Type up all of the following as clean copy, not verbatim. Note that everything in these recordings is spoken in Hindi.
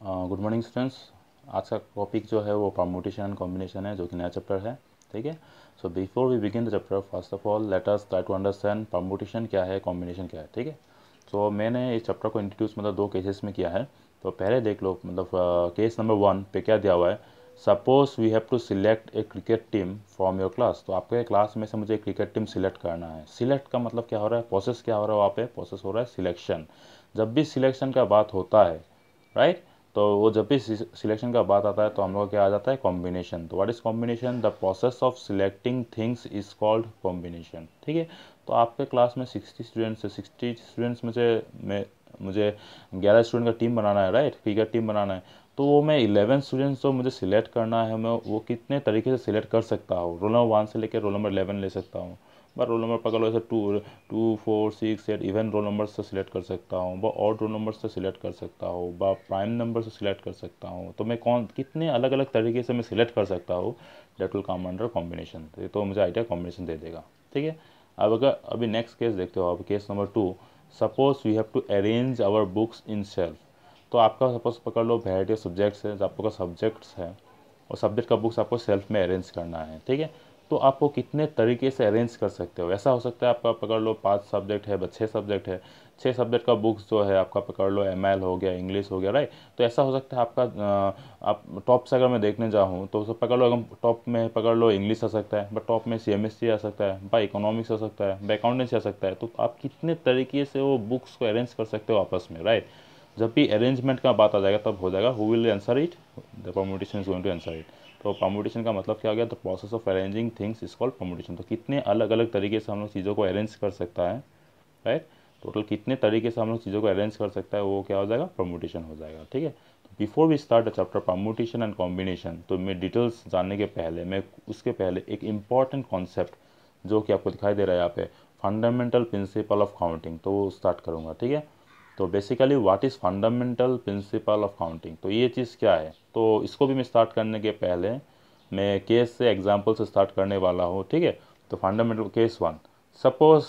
Good morning students. आज का टॉपिक जो है वो परम्यूटेशन एंड कॉम्बिनेशन है, जो कि नया चैप्टर है। ठीक है। So before we begin the chapter, first of all let us try to understand permutation क्या है, कॉम्बिनेशन क्या है। ठीक है। सो मैंने इस चैप्टर को इंट्रोड्यूस मतलब दो केसेस में किया है। तो पहले देख लो, मतलब केस नंबर 1 पे क्या दिया हुआ है। Suppose we have to select a cricket team from your class. तो आपके क्लास में से मुझे क्रिकेट टीम सिलेक्ट करना है। सिलेक्ट का मतलब क्या हो रहा है, प्रोसेस क्या हो रहा है, वहाँ पे प्रोसेस हो रहा है सिलेक्शन। जब भी सिलेक्शन का बात होता है, राइट, तो वो जब भी सिलेक्शन का बात आता है तो हम लोग क्या आ जाता है, कॉम्बिनेशन। तो what is combination? The process of selecting things is called combination. ठीक है। तो आपके क्लास में 60 स्टूडेंट्स है। 60 स्टूडेंट्स में से मुझे 11 स्टूडेंट का टीम बनाना है, राइट, क्रिकेट टीम बनाना है। तो वो मैं 11 स्टूडेंट्स जो मुझे सिलेक्ट करना है, मैं वो कितने तरीके से सिलेक्ट कर सकता हूँ। रोल नंबर 1 से लेकर रोल नंबर 11 ले सकता हूँ। बस रोल नंबर पकड़ लो, ऐसे 2 4 6 8 इवन रोल नंबर से सिलेक्ट कर सकता हूँ, व ऑड रोल नंबर से सिलेक्ट कर सकता हूँ, व प्राइम नंबर से सिलेक्ट कर सकता हूँ। तो मैं कितने अलग अलग तरीके से मैं सिलेक्ट कर सकता हूँ, that will come under combination. तो मुझे आइडिया कॉम्बिनेशन दे देगा। ठीक है। अब अगर अभी नेक्स्ट केस देखते हो, अब case number 2। Suppose we have to arrange our books in shelf. तो आपका सपोज पकड़ लो वैरायटी ऑफ सब्जेक्ट्स है, जो आपका सब्जेक्ट्स है और सब्जेक्ट का बुक्स आपको सेल्फ में अरेंज करना है। ठीक है। तो आपको कितने तरीके से अरेंज कर सकते हो। ऐसा हो सकता है आपका पकड़ लो 5 सब्जेक्ट है, 6 सब्जेक्ट है, 6 सब्जेक्ट का बुक्स जो है आपका पकड़ लो ML हो गया, इंग्लिश हो गया, राइट। तो ऐसा हो सकता है आपका आप टॉप से अगर मैं देखने जाऊँ तो उसे पकड़ लो, अगर टॉप में पकड़ लो इंग्लिश आ सकता है, बट टॉप में CMSC आ सकता है, बाई इकोनॉमिक्स आ सकता है, बाई अकाउंटेंसी आ सकता है। तो आप कितने तरीके से वो बुक्स को अरेंज कर सकते हो आपस में, राइट। जब भी अरेंजमेंट का बात आ जाएगा तब हो जाएगा, who will answer it, the permutation is going to answer it. तो परम्यूटेशन का मतलब क्या हो गया, the process of arranging things is called permutation. तो कितने अलग अलग तरीके से हम लोग चीज़ों को अरेंज कर सकता है, राइट। टोटल कितने तरीके से हम लोग चीज़ों को अरेंज कर सकता है, वो क्या हो जाएगा, परम्यूटेशन हो जाएगा। ठीक है। तो before we start the chapter permutation and combination, तो मैं डिटेल्स जानने के पहले, मैं उसके पहले एक इंपॉर्टेंट कॉन्सेप्ट जो कि आपको दिखाई दे रहा है यहाँ पे, फंडामेंटल प्रिंसिपल ऑफ काउंटिंग, तो वो स्टार्ट करूँगा। ठीक है। तो basically what is fundamental principle of counting, तो ये चीज़ क्या है। तो इसको भी मैं स्टार्ट करने के पहले मैं केस से, एग्जांपल से स्टार्ट करने वाला हूँ। ठीक है। तो फंडामेंटल केस 1। सपोज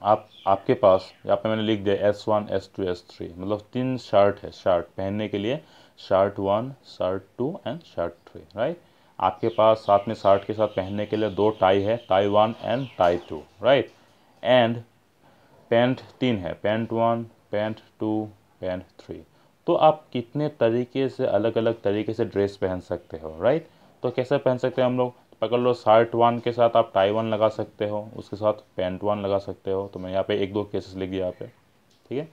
आपके पास यहाँ पे मैंने लिख दिया S1 S2 S3, मतलब 3 शर्ट है, शर्ट पहनने के लिए, shirt 1 shirt 2 and shirt 3, right. आपके पास साथ में शर्ट के साथ पहनने के लिए 2 टाई है, tie 1 and tie 2, right. And pant 3 है, पैंट 1 पैंट 2 पैंट 3। तो आप कितने तरीके से, अलग अलग तरीके से ड्रेस पहन सकते हो, राइट। तो कैसे पहन सकते हैं हम लोग, पकड़ लो शर्ट 1 के साथ आप टाई 1 लगा सकते हो, उसके साथ पैंट 1 लगा सकते हो। तो मैं यहाँ पे 1 2 केसेस लिख दिया यहाँ पे। ठीक है।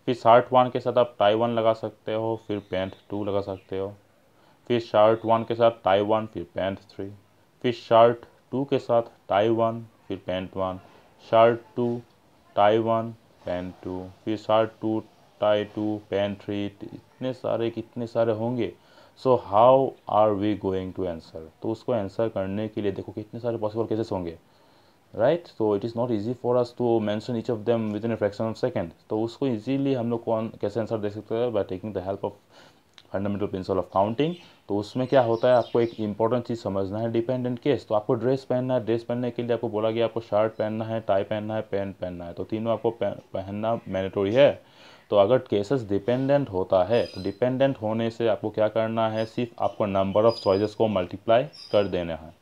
फिर शर्ट 1 के साथ आप टाई 1 लगा सकते हो, फिर पैंट 2 लगा सकते हो। फिर शर्ट 1 के साथ टाई 1 फिर पैंट 3। फिर शर्ट 2 के साथ टाई 1 फिर पैंट 1, शर्ट 2 टाई 1 पैंट 2, फिर शर्ट 2 टाई 2 पैंट 3। इतने सारे, कितने सारे होंगे। So how are we going to answer. तो उसको आंसर करने के लिए देखो कितने सारे पॉसिबल केसेस होंगे, राइट। तो it is not easy for us to mention each of them within a fraction of second. तो उसको इजीली हम लोग कौन कैसे आंसर दे सकते हैं, by taking the help of fundamental principle of counting. तो उसमें क्या होता है, आपको एक इंपॉर्टेंट चीज़ समझना है, डिपेंडेंट केस। तो आपको ड्रेस पहनना है, ड्रेस पहनने के लिए आपको बोला गया आपको शर्ट पहनना है, टाई पहनना है, पैंट पहनना है। तो तीनों आपको पहनना मैंडेटरी है। तो अगर केसेस डिपेंडेंट होता है तो डिपेंडेंट होने से आपको क्या करना है, सिर्फ आपको नंबर ऑफ चॉइसेस को मल्टीप्लाई कर देना है।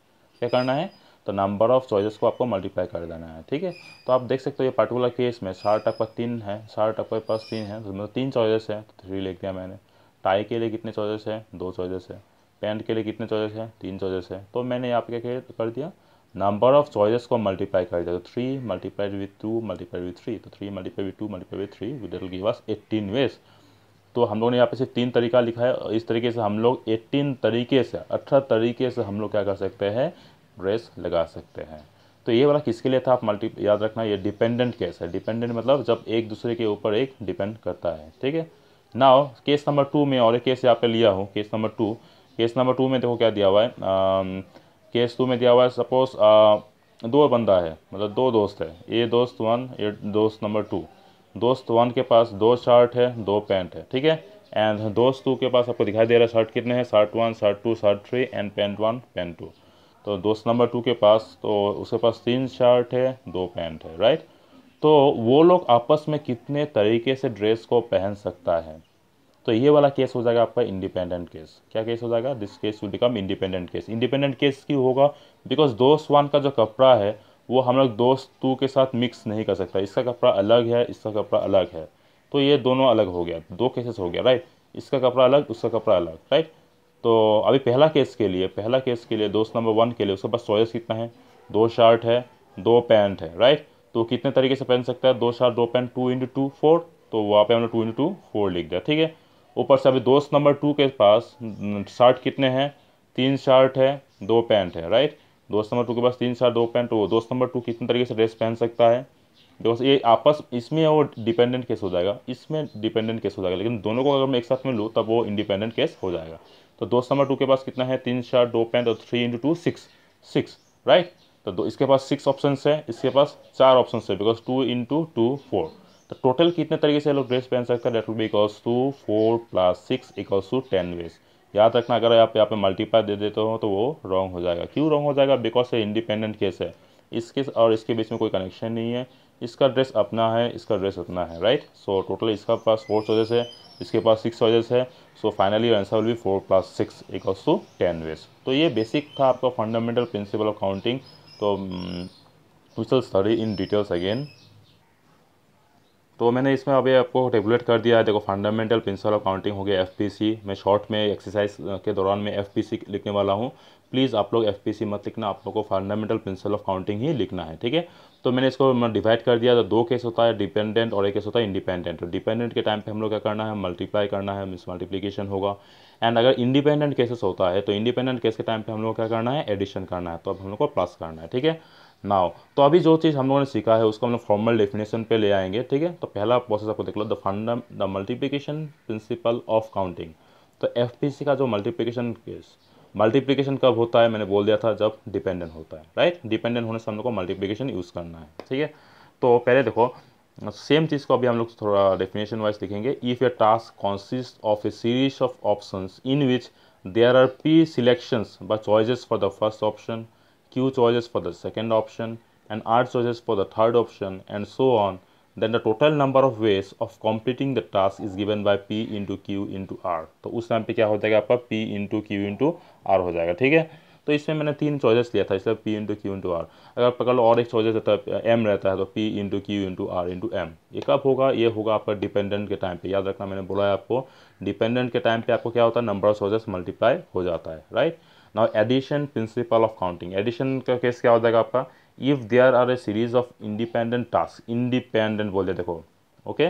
क्या करना है, तो नंबर ऑफ चॉइसेस को आपको मल्टीप्लाई कर देना है। ठीक है। तो आप देख सकते हो ये पर्टिकुलर केस में शर्ट आपका 3 है, शर्ट आपके पास 3 है, तो मतलब 3 चॉइसेस है, तो 3 लिख दिया मैंने। टाई के लिए कितने चॉइसेस है, 2 चॉइसेस है। पैंट के लिए कितने चॉइसेस है, 3 चॉइसेस है। तो मैंने यहाँ पे क्या कर दिया, नंबर ऑफ चॉइसेस को मल्टीप्लाई कर दिया। तो 3 मल्टीप्लाइड विथ 2 मल्टीप्लाइड विथ 3, तो 3 multiply with 2 multiply with 3 will give us 18 ways. तो हम लोगों ने यहाँ पे सिर्फ 3 तरीका लिखा है। इस तरीके से हम लोग 18 तरीके से, 18 तरीके से हम लोग क्या कर सकते हैं, ड्रेस लगा सकते हैं। तो ये वाला किसके लिए था, आप याद रखना, ये डिपेंडेंट केस है। डिपेंडेंट मतलब जब एक दूसरे के ऊपर एक डिपेंड करता है। ठीक है। नाउ केस नंबर 2 में और एक केस यहाँ पे लिया हूँ, केस नंबर 2। केस नंबर 2 में देखो क्या दिया हुआ है, केस 2 में दिया हुआ है, सपोज 2 बंदा है, मतलब 2 दोस्त है, ये दोस्त 1 ये दोस्त नंबर 2। दोस्त 1 के पास 2 शर्ट है, 2 पैंट है। ठीक है। एंड दोस्त 2 के पास आपको दिखाई दे रहा है शर्ट कितने हैं, shirt 1 shirt 2 shirt 3 and pant 1 pant 2। तो दोस्त नंबर 2 के पास, तो उसके पास 3 शर्ट है, 2 पैंट है, राइट। तो वो लोग आपस में कितने तरीके से ड्रेस को पहन सकता है, तो ये वाला केस हो जाएगा आपका इंडिपेंडेंट केस। क्या केस हो जाएगा? This case will become independent case. Independent case क्यों होगा? बिकॉज दोस्त वन का जो कपड़ा है वो हम लोग दोस्त टू के साथ मिक्स नहीं कर सकता। इसका कपड़ा अलग है, इसका कपड़ा अलग है, तो ये दोनों अलग हो गया, दो केसेस हो गया, राइट। इसका कपड़ा अलग, उसका कपड़ा अलग, राइट। तो अभी पहला केस के लिए दोस्त नंबर वन के लिए उसके पास चॉइस कितना है? दो शर्ट है, दो पैंट है, राइट। तो कितने तरीके से पहन सकता है? दो शर्ट दो पैंट, 2 × 2 4। तो वहाँ पे हमने 2 × 2 4 लिख दिया, ठीक है। ऊपर से अभी दोस्त नंबर टू के पास शर्ट कितने हैं? 3 शर्ट है, 2 पैंट है, राइट। दोस्त नंबर टू के पास 3 शर्ट 2 पैंट, तो दोस्त नंबर टू कितने तरीके से ड्रेस पहन सकता है? बिकॉज ये आपस इसमें वो डिपेंडेंट केस हो जाएगा, इसमें डिपेंडेंट केस हो जाएगा, लेकिन दोनों को अगर मैं एक साथ में लूँ तब वो इंडिपेंडेंट केस हो जाएगा। तो दोस्त नंबर टू के पास कितना है? 3 शर्ट 2 पैंट और 3 × 2 6 6, राइट। तो इसके पास 6 ऑप्शन है, इसके पास 4 ऑप्शन है, बिकॉज 2 × 2 4। तो टोटल कितने तरीके से लोग ड्रेस पहन सकते हैं? That will be equals to 4 + 6 = 10 ways. याद रखना, अगर आप यहाँ पे मल्टीप्लाई दे देते हो तो वो रॉन्ग हो जाएगा। क्यों रॉन्ग हो जाएगा? बिकॉज ये इंडिपेंडेंट केस है, इसके और इसके बीच में कोई कनेक्शन नहीं है। इसका ड्रेस अपना है, इसका ड्रेस अपना है, राइट। सो टोटल इसका पास 4 चॉइसेस है, इसके पास 6 चॉइसेस है। So finally answer will be 4 + 6 = 10 ways. तो ये बेसिक था आपका फंडामेंटल प्रिंसिपल ऑफ काउंटिंग। तो we shall study in details again. तो मैंने इसमें अभी आपको टेबुलेट कर दिया है। देखो, फंडामेंटल प्रिंसिपल ऑफ काउंटिंग हो गया एफपीसी। मैं शॉर्ट में एक्सरसाइज के दौरान में एफपीसी लिखने वाला हूँ। प्लीज़ आप लोग एफपीसी मत लिखना, आप लोग को फंडामेंटल प्रिंसिपल ऑफ काउंटिंग ही लिखना है, ठीक है। तो मैंने इसको डिवाइड कर दिया। तो दो केस होता है, डिपेंडेंट और एक केस होता है इंडिपेंडेंट। तो डिपेंडेंट के टाइम पे हम लोग क्या करना है? मल्टीप्लाई करना है, मीन्स मल्टीप्लिकेशन होगा। एंड अगर इंडिपेंडेंट केसेस होता है तो इंडिपेंडेंट केस के टाइम पे हम लोग क्या करना है? एडिशन करना है। तो अब हम लोग को प्लस करना है, ठीक है। नाउ तो अभी जो चीज़ हम लोगों ने सीखा है उसको हम लोग फॉर्मल डेफिनेशन पे ले आएंगे, ठीक है। तो पहला प्रोसेस आपको देख लो, the multiplication principle of counting. तो एफपीसी का जो मल्टीप्लिकेशन कब होता है? मैंने बोल दिया था, जब डिपेंडेंट होता है, राइट। डिपेंडेंट होने से हम लोग को मल्टीप्लिकेशन यूज़ करना है, ठीक है। तो पहले देखो, सेम चीज़ को अभी हम लोग थोड़ा डेफिनेशन वाइज लिखेंगे। If a task consist of a series of options in which there are P selections ब choices for the first option, Q choices for the second option, and R choices for the third option, and so on, then the total number of ways of completing the task is given by P × Q × R। तो उस टाइम पे क्या हो जाएगा आपका? P × Q × R हो जाएगा, ठीक है। तो इसमें मैंने 3 चॉइसेस लिया था, इसलिए P × Q × R। अगर पकड़ लो और एक चॉइस रहता है, M रहता है, तो P × Q × R × M। ये कब होगा? ये होगा आपका डिपेंडेंट के टाइम पे। याद रखना, मैंने बोला है आपको, डिपेंडेंट के टाइम पे आपको क्या होता है? नंबर ऑफ चॉइसेस मल्टीप्लाई हो जाता है, right. Now addition principle of counting. Addition का केस क्या हो जाएगा आपका? If there are a series of independent task, independent बोले देखो, okay,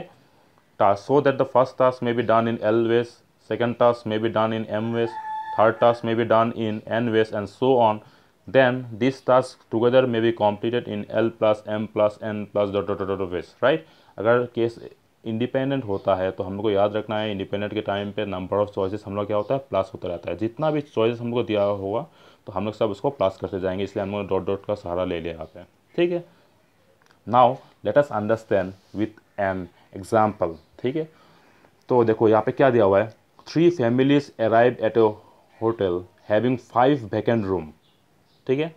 task, so that the first task may be done in L ways, second task may be done in M ways, third task may be done in N ways, and so on, then this task together may be completed in L + M + N + ... ways, right. अगर केस इंडिपेंडेंट होता है तो हम लोग को याद रखना है, इंडिपेंडेंट के टाइम पे नंबर ऑफ चॉइसेस हम लोग क्या होता है? प्लस होता रहता है। जितना भी चॉइसेस हमको दिया होगा तो हम लोग सब उसको प्लस करते जाएंगे, इसलिए हम लोग डॉट डॉट का सहारा ले लिया यहाँ पे, ठीक है। Now let us understand with an example, ठीक है। तो देखो यहाँ पे क्या दिया हुआ है? 3 families arrive at A hotel having 5 vacant room, ठीक है।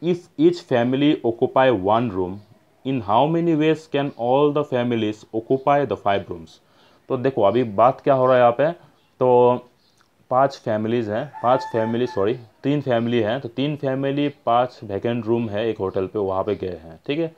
If each family occupy 1 room, in how many ways can all the families occupy the 5 rooms. तो देखो अभी बात क्या हो रहा है यहाँ पे? तो 3 फैमिली हैं, तो 3 फैमिली 5 वैकेंट रूम है एक होटल पे, वहाँ पे गए हैं, ठीक है।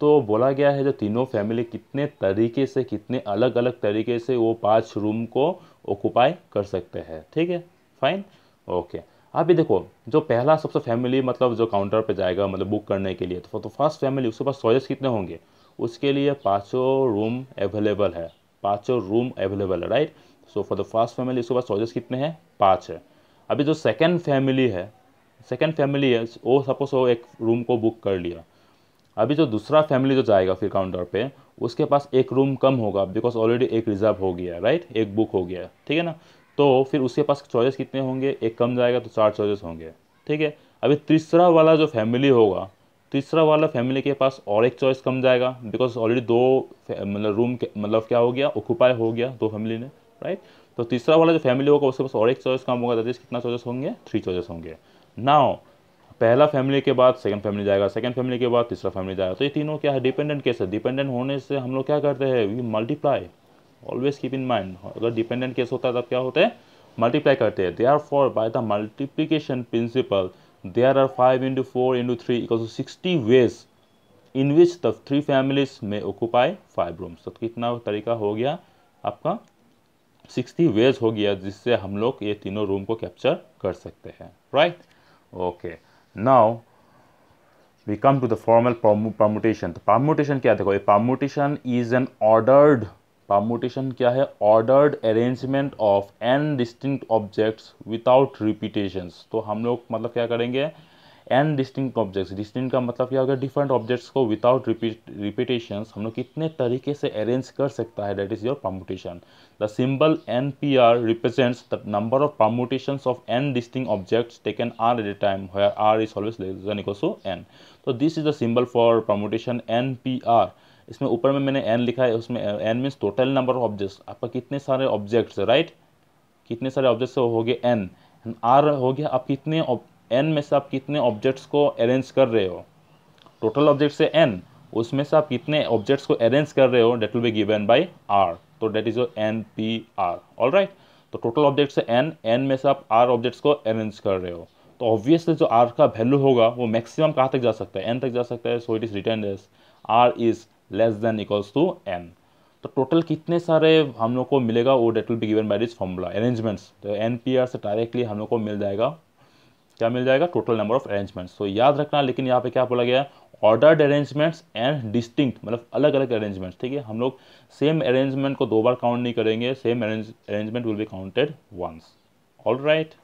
तो बोला गया है जो तीनों फैमिली कितने तरीके से, कितने अलग अलग तरीके से वो 5 रूम को ऑक्यूपाई कर सकते हैं, ठीक है, फाइन, ओके। अभी देखो, जो पहला सबसे फैमिली मतलब जो काउंटर पे जाएगा मतलब बुक करने के लिए, तो फर्स्ट फैमिली उसके पास चॉइस कितने होंगे? उसके लिए 5 रूम अवेलेबल है, 5 रूम अवेलेबल है, right. So for the first family उसके पास चॉइस कितने हैं? 5 है। अभी जो सेकंड फैमिली है वो सपोज वो एक रूम को बुक कर लिया। अभी जो दूसरा फैमिली जो जाएगा फिर काउंटर पे, उसके पास एक रूम कम होगा, बिकॉज ऑलरेडी एक रिजर्व हो गया, राइट, एक बुक हो गया, ठीक है ना। तो फिर उसके पास चॉइस कितने होंगे? एक कम जाएगा तो 4 चॉइस होंगे, ठीक है। अभी तीसरा वाला जो फैमिली होगा, तीसरा वाला फैमिली के पास और एक चॉइस कम जाएगा, बिकॉज ऑलरेडी 2 मतलब रूम मतलब क्या हो गया? ऑक्यूपाई हो गया 2 फैमिली ने, राइट। तो तीसरा वाला जो फैमिली होगा उसके पास और एक चॉइस कम होगा, दैट इज कितना चॉइस होंगे? 3 चॉइस होंगे। नाउ पहला फैमिली के बाद सेकंड फैमिली जाएगा, सेकंड फैमिली के बाद तीसरा फैमिली जाएगा। तो ये तीनों क्या है? डिपेंडेंट केस है। डिपेंडेंट होने से हम लोग क्या करते हैं? We multiply, always keep in mind, अगर डिपेंडेंट केस होता है तब क्या होते हैं, मल्टीप्लाई करते हैं। Therefore by the multiplication principle there are 5 into 4 into 3 equals to 60 ways in which the 3 families में ऑक्यूपाई 5 रूम्स। तो कितना तरीका हो गया आपका, 60 वेज हो गया जिससे हम लोग ये तीनों रूम को कैप्चर कर सकते हैं, right. Okay, now we come to the formal permutation. तो परमुटेशन क्या है, देखो ये permutation is an ordered, permutation क्या है, ordered arrangement of n distinct objects without repetitions. तो हम लोग मतलब क्या करेंगे, एन डिस्टिंक्ट ऑब्जेक्ट्स, डिस्टिंक्ट का मतलब क्या होगा, डिफरेंट ऑब्जेक्ट्स को विदाउट रिपीटेशंस हम लोग कितने तरीके से अरेंज कर सकता है, that is your permutation. The symbol NPR represents the number of permutations of n distinct objects taken r at a time where r is always less than equal to n। तो this is the symbol for permutation NPR। इसमें ऊपर में मैंने n लिखा है, उसमें n means total number of objects, आपका कितने सारे ऑब्जेक्ट्स, राइट, कितने सारे ऑब्जेक्ट्स हो गए n, r हो गया आप कितने n में से आप कितने ऑब्जेक्ट्स को अरेंज कर रहे हो, टोटल ऑब्जेक्ट्स है n, उसमें से आप कितने ऑब्जेक्ट्स को अरेंज कर रहे हो, that will be given by r। तो that is your NPR, alright. तो टोटल ऑब्जेक्ट्स है n में से आप r ऑब्जेक्ट्स को अरेंज कर रहे हो, तो ऑब्वियसली जो r का वैल्यू होगा वो मैक्सिमम कहाँ तक जा सकता है, n तक जा सकता है। So it is written as r is less than equals to n। तो टोटल कितने सारे हम लोग को मिलेगा वो that will be given by this formula arrangements. तो NPR से डायरेक्टली हम लोग को मिल जाएगा, क्या मिल जाएगा, टोटल नंबर ऑफ अरेंजमेंट्स। तो याद रखना, लेकिन यहाँ पे क्या बोला गया है, ऑर्डर्ड अरेंजमेंट्स एंड डिस्टिंक्ट, मतलब अलग अलग अरेंजमेंट्स, ठीक है। हम लोग सेम अरेंजमेंट को दो बार काउंट नहीं करेंगे, same arrangement will be counted once, alright.